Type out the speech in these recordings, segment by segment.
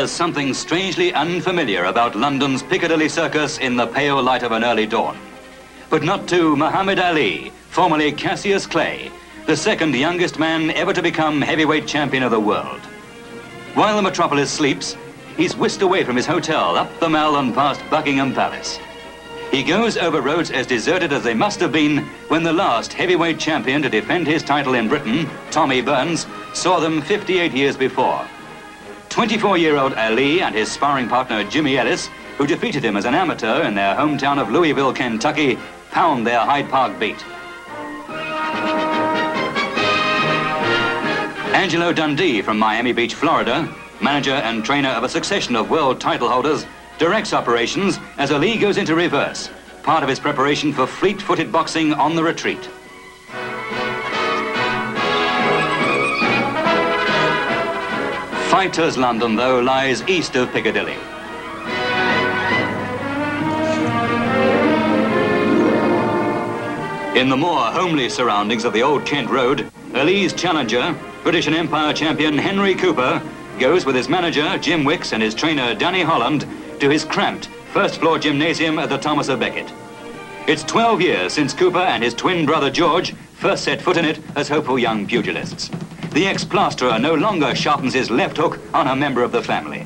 there's something strangely unfamiliar about London's Piccadilly Circus in the pale light of an early dawn. But not to Muhammed Ali, formerly Cassius Clay, the second youngest man ever to become heavyweight champion of the world. While the metropolis sleeps, he's whisked away from his hotel up the Mall and past Buckingham Palace. He goes over roads as deserted as they must have been when the last heavyweight champion to defend his title in Britain, Tommy Burns, saw them 58 years before. 24-year-old Ali and his sparring partner Jimmy Ellis, who defeated him as an amateur in their hometown of Louisville, Kentucky, pound their Hyde Park beat. Angelo Dundee from Miami Beach, Florida, manager and trainer of a succession of world title holders, directs operations as Ali goes into reverse, part of his preparation for fleet-footed boxing on the retreat. Fighters London, though, lies east of Piccadilly. In the more homely surroundings of the old Kent Road, Ali's challenger, British and Empire champion Henry Cooper, goes with his manager Jim Wicks and his trainer Danny Holland to his cramped first-floor gymnasium at the Thomas à Becket. It's 12 years since Cooper and his twin brother George first set foot in it as hopeful young pugilists. The ex-plasterer no longer sharpens his left hook on a member of the family.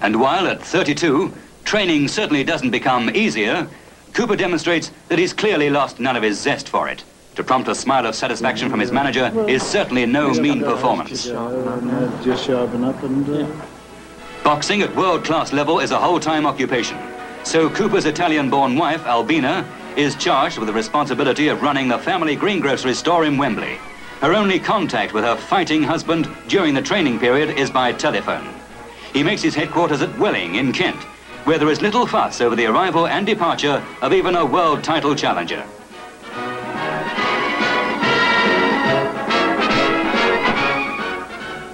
And while at 32, training certainly doesn't become easier, Cooper demonstrates that he's clearly lost none of his zest for it. To prompt a smile of satisfaction from his manager is certainly no mean performance. Just sharpen up and... Boxing at world-class level is a whole-time occupation. So Cooper's Italian-born wife, Albina, is charged with the responsibility of running the family greengrocery store in Wembley. Her only contact with her fighting husband during the training period is by telephone. He makes his headquarters at Welling in Kent, where there is little fuss over the arrival and departure of even a world title challenger.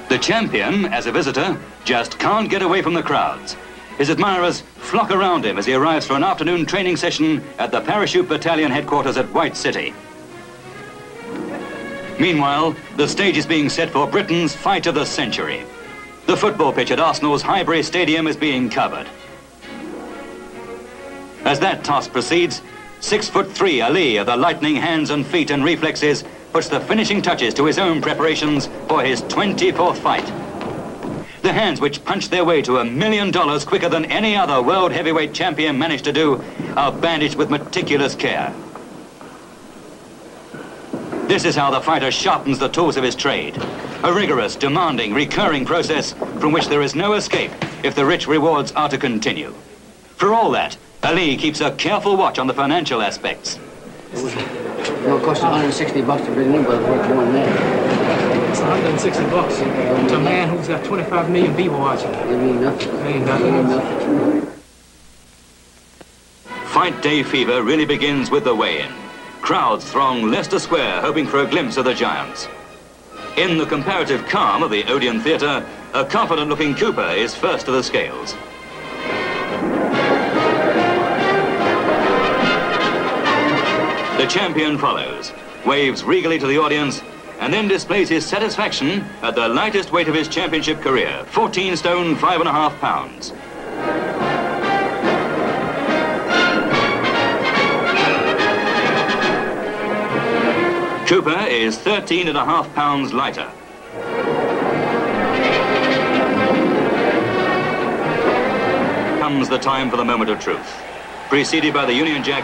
The champion, as a visitor, just can't get away from the crowds. His admirers flock around him as he arrives for an afternoon training session at the Parachute Battalion headquarters at White City. Meanwhile, the stage is being set for Britain's fight of the century. The football pitch at Arsenal's Highbury Stadium is being covered. As that toss proceeds, 6'3" Ali of the lightning hands and feet and reflexes puts the finishing touches to his own preparations for his 24th fight. The hands which punch their way to $1 million quicker than any other world heavyweight champion managed to do are bandaged with meticulous care. This is how the fighter sharpens the tools of his trade. A rigorous, demanding, recurring process from which there is no escape if the rich rewards are to continue. For all that, Ali keeps a careful watch on the financial aspects. It'll cost $160 to bring in, but it's worth more than that. It's $160 to a man who's got 25 million people watching. It mean nothing. It ain't nothing. It ain't nothing. Fight day fever really begins with the weigh-in. Crowds throng Leicester Square hoping for a glimpse of the giants. In the comparative calm of the Odeon Theatre, a confident-looking Cooper is first to the scales. The champion follows, waves regally to the audience, and then displays his satisfaction at the lightest weight of his championship career, 14 stone, 5.5 pounds. Cooper is 13.5 pounds lighter. Comes the time for the moment of truth. Preceded by the Union Jack,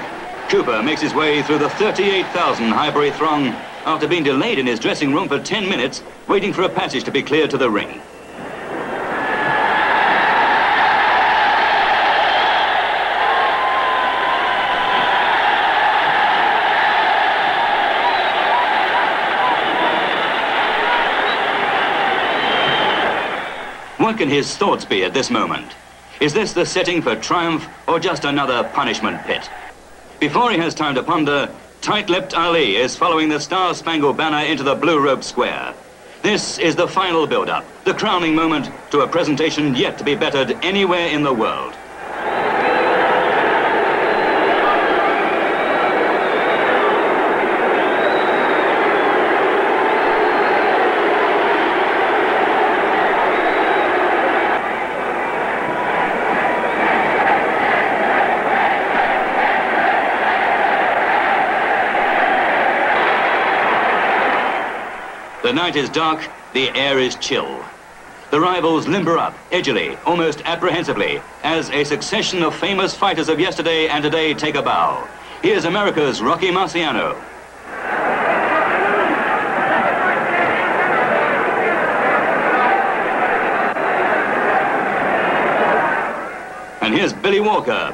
Cooper makes his way through the 38,000 Highbury throng after being delayed in his dressing room for 10 minutes, waiting for a passage to be cleared to the ring. What can his thoughts be at this moment? Is this the setting for triumph or just another punishment pit? Before he has time to ponder, tight-lipped Ali is following the Star-Spangled Banner into the Blue Robe Square. This is the final build-up, the crowning moment to a presentation yet to be bettered anywhere in the world. The night is dark, the air is chill. The rivals limber up, edgily, almost apprehensively, as a succession of famous fighters of yesterday and today take a bow. Here's America's Rocky Marciano. And here's Billy Walker.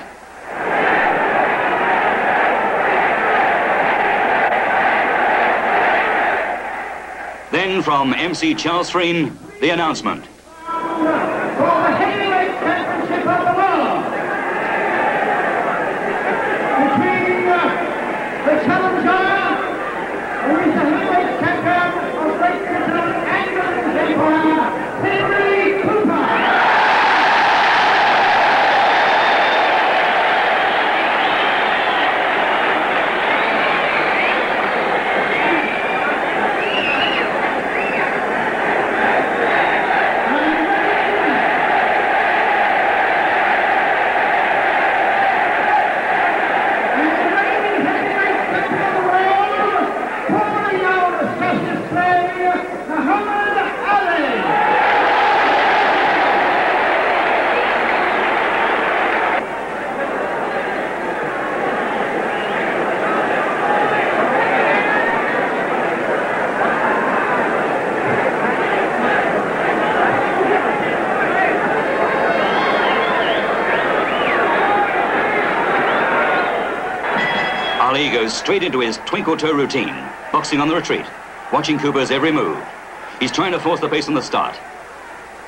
Then from MC Charles Freen, the announcement. For the heavyweight championship of the world, between the challenger, who is the heavyweight champion of Great Britain and the Empire, Henry Cooper. Muhammed Ali. Ali goes straight into his twinkle-toe routine, boxing on the retreat, watching Cooper's every move. He's trying to force the pace on the start.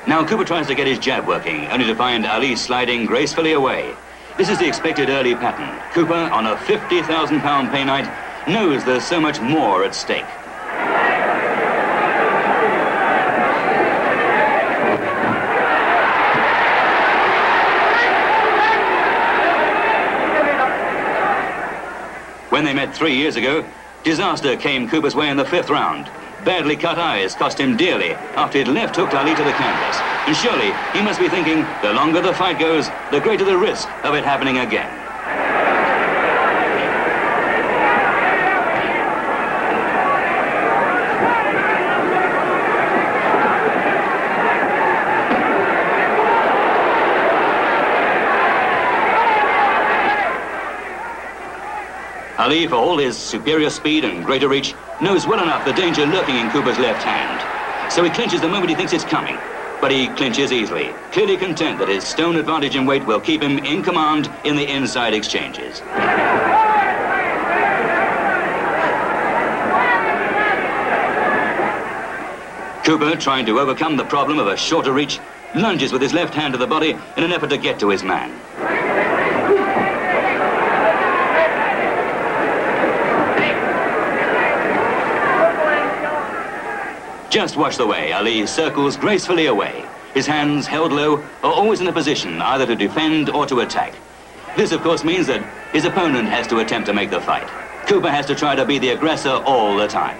Now Cooper tries to get his jab working, only to find Ali sliding gracefully away. This is the expected early pattern. Cooper, on a 50,000-pound pay night, knows there's so much more at stake. When they met 3 years ago, disaster came Cooper's way in the 5th round. Badly cut eyes cost him dearly after he'd left hooked Ali to the canvas. And surely he must be thinking, the longer the fight goes, the greater the risk of it happening again. Ali, for all his superior speed and greater reach, knows well enough the danger lurking in Cooper's left hand. So he clinches the moment he thinks it's coming. But he clinches easily, clearly content that his stone advantage in weight will keep him in command in the inside exchanges. Cooper, trying to overcome the problem of a shorter reach, lunges with his left hand to the body in an effort to get to his man. Just watch the way Ali circles gracefully away. His hands held low are always in a position either to defend or to attack. This, of course, means that his opponent has to attempt to make the fight. Cooper has to try to be the aggressor all the time.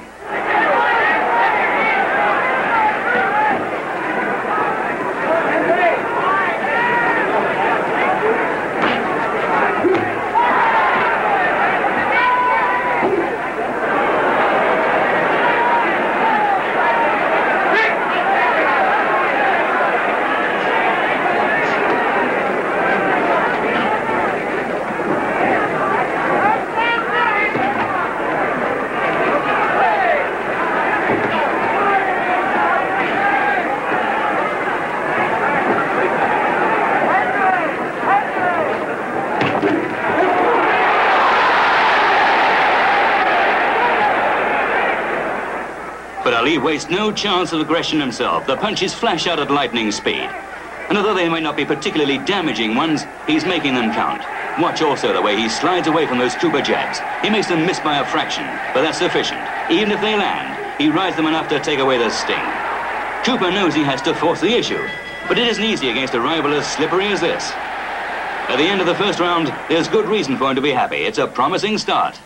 But Ali wastes no chance of aggression himself. The punches flash out at lightning speed. And although they might not be particularly damaging ones, he's making them count. Watch also the way he slides away from those Cooper jabs. He makes them miss by a fraction, but that's sufficient. Even if they land, he rides them enough to take away the sting. Cooper knows he has to force the issue, but it isn't easy against a rival as slippery as this. At the end of the first round, there's good reason for him to be happy. It's a promising start.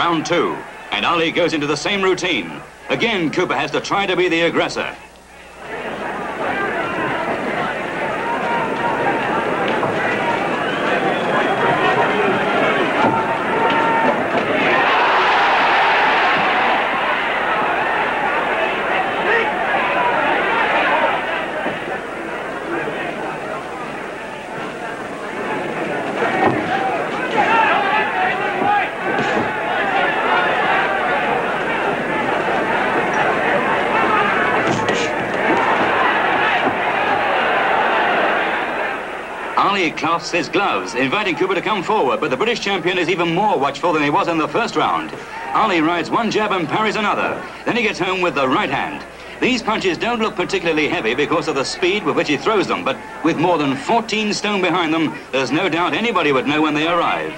Round 2, and Ali goes into the same routine. Again, Cooper has to try to be the aggressor. Ali clasps his gloves, inviting Cooper to come forward, but the British champion is even more watchful than he was in the first round. Ali rides one jab and parries another. Then he gets home with the right hand. Ththese punches don't look particularly heavy because of the speed with which he throws them, but with more than 14 stone behind them, there's no doubt anybody would know when they arrive.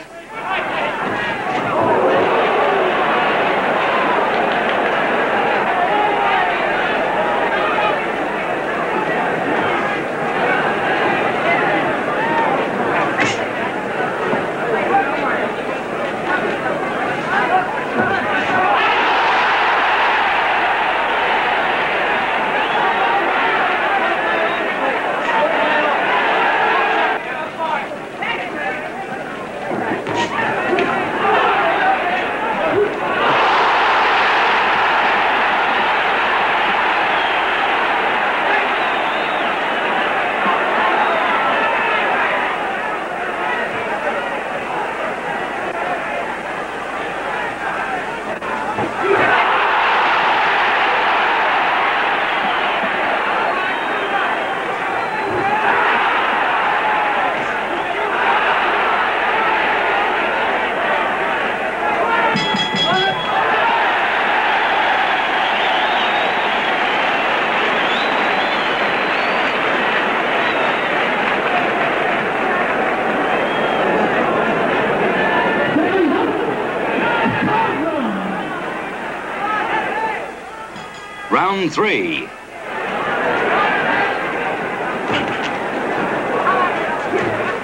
Round 3.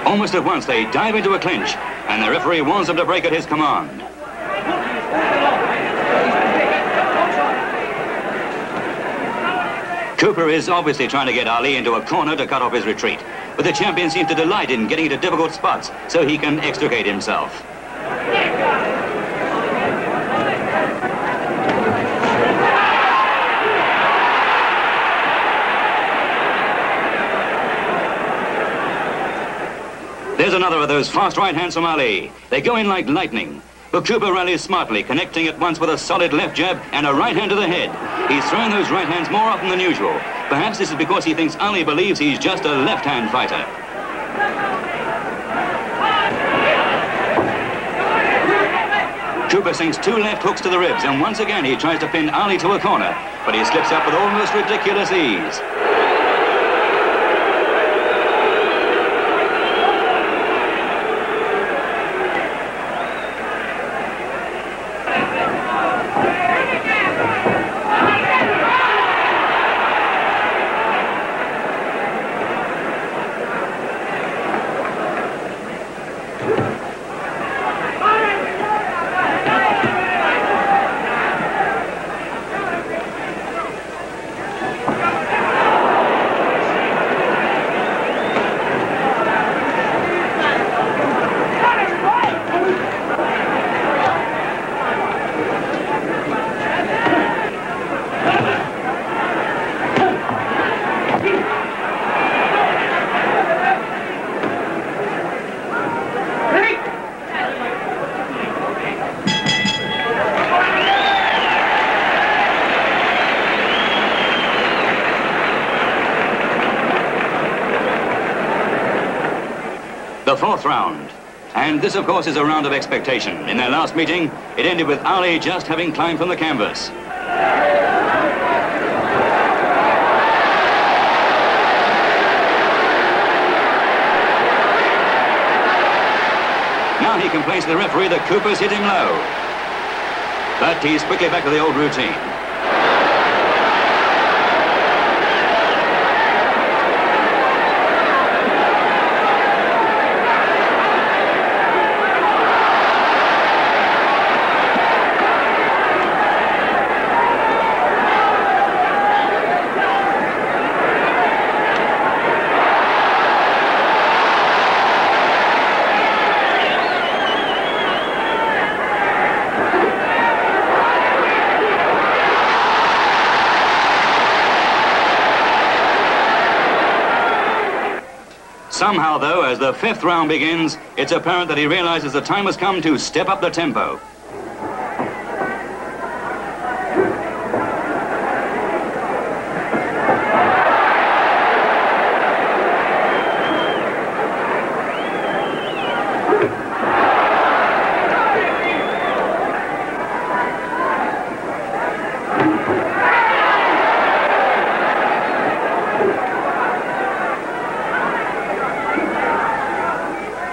Almost at once they dive into a clinch, and the referee warns them to break at his command. Cooper is obviously trying to get Ali into a corner to cut off his retreat, but the champion seems to delight in getting into difficult spots so he can extricate himself. There's another of those fast right hands from Ali. They go in like lightning. But Cooper rallies smartly, connecting at once with a solid left jab and a right hand to the head. He's throwing those right hands more often than usual. Perhaps this is because he thinks Ali believes he's just a left-hand fighter. Cooper sinks 2 left hooks to the ribs, and once again he tries to pin Ali to a corner, but he slips up with almost ridiculous ease. The 4th round. And this, of course, is a round of expectation. In their last meeting, it ended with Ali just having climbed from the canvas. Now he complains to the referee that Cooper's hit him low. But he's quickly back to the old routine. Somehow, though, as the 5th round begins, it's apparent that he realizes the time has come to step up the tempo.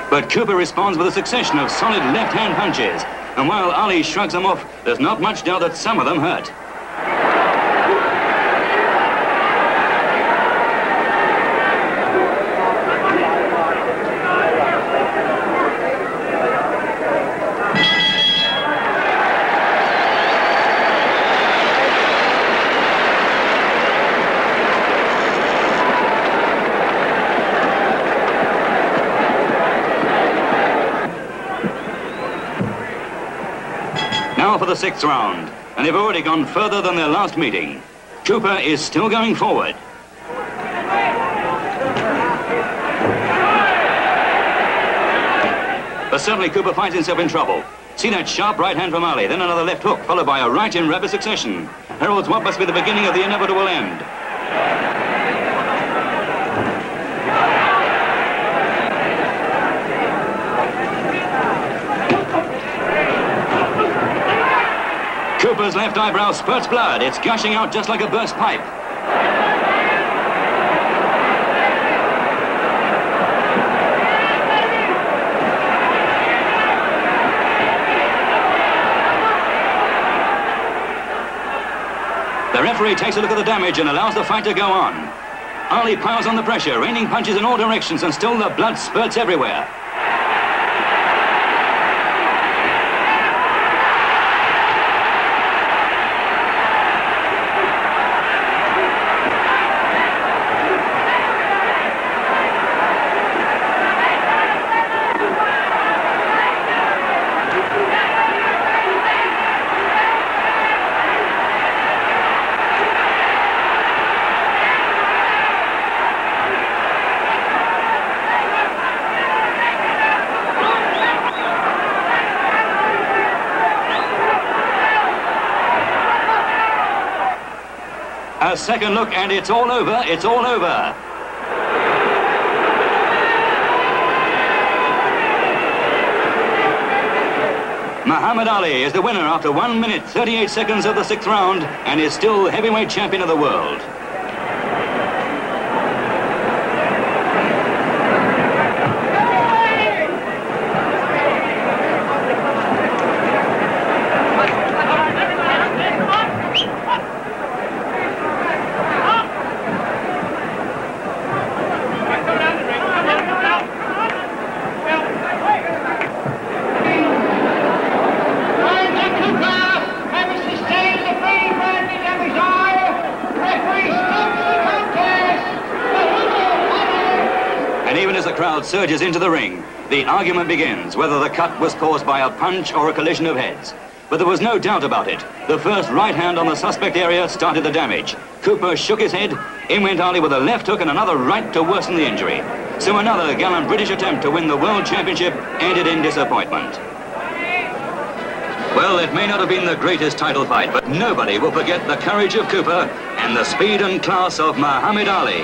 But Cooper responds with a succession of solid left-hand punches. And while Ali shrugs them off, there's not much doubt that some of them hurt. Now for the 6th round, and they've already gone further than their last meeting. Cooper is still going forward. But suddenly Cooper finds himself in trouble. See that sharp right hand from Ali, then another left hook, followed by a right in rapid succession. Heralds what must be the beginning of the inevitable end. Cooper's left eyebrow spurts blood. It's gushing out just like a burst pipe. The referee takes a look at the damage and allows the fight to go on. Ali piles on the pressure, raining punches in all directions, and still the blood spurts everywhere. A second look and it's all over, it's all over. Muhammad Ali is the winner after 1 minute 38 seconds of the 6th round and is still heavyweight champion of the world. And even as the crowd surges into the ring, the argument begins whether the cut was caused by a punch or a collision of heads. But there was no doubt about it. The first right hand on the suspect area started the damage. Cooper shook his head. In went Ali with a left hook and another right to worsen the injury. So another gallant British attempt to win the World Championship ended in disappointment. Well, it may not have been the greatest title fight, but nobody will forget the courage of Cooper and the speed and class of Muhammad Ali.